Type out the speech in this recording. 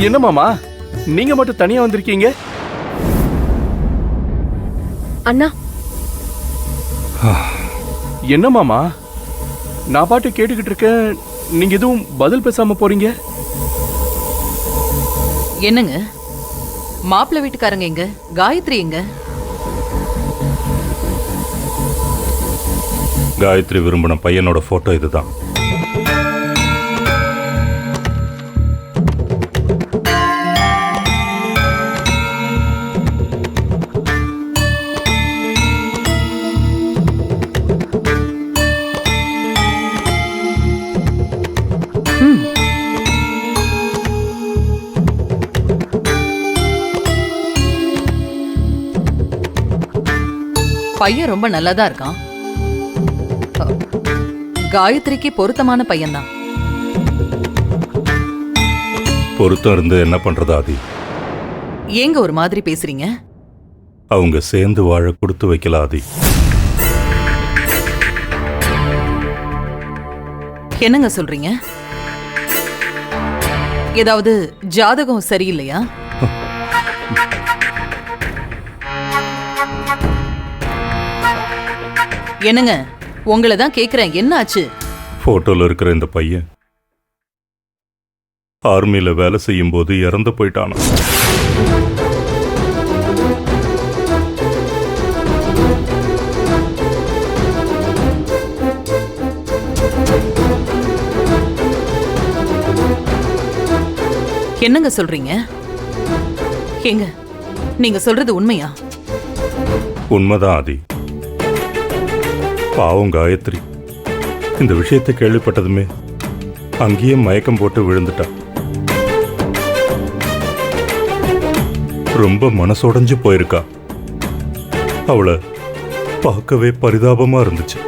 என்ன மாமா, நீங்க மட்டும் தனியா வந்திருக்கீங்க? அண்ணா, என்ன மாமா, நான் பாட்டு கேட்டுக்கிட்டு இருக்கேன், நீங்க எதுவும் பதில் பேசாம போறீங்க? என்னங்க, மாப்பிள்ளை வீட்டுக்காரங்க எங்க? காயத்ரி எங்க? காயத்ரி விரும்பின பையனோட போட்டோ இதுதான். பையன் ரொம்ப நல்லாதான் இருக்கான். காயத்ரிக்கு பொருத்தமான பையன்தான். பொருத்தம் இருந்து என்ன பண்றது ஆதி? ஏங்க ஒரு மாதிரி பேசுறீங்க? அவங்க சேர்ந்து வாழ கொடுத்து வைக்கல ஆதி. என்னங்க சொல்றீங்க? ஏதாவது ஜாதகம் சரியில்லையா? என்னங்க, உங்களை தான் கேக்குறேன், என்ன ஆச்சு? போட்டோல இருக்கிற இந்த பையன் ஆர்மியில வேலை செய்யும் போது இறந்து போயிட்டானா. என்னங்க சொல்றீங்க? ஏங்க, நீங்க சொல்றது உண்மையா? உண்மைதான் ஆதி. பாவம் காயத்ரி இந்த விஷயத்தை கேள்விப்பட்டதுமே அங்கேயே மயக்கம் போட்டு விழுந்துட்டா. ரொம்ப மனசோடைஞ்சு போயிருக்கா. அவளை பார்க்கவே பரிதாபமா இருந்துச்சு.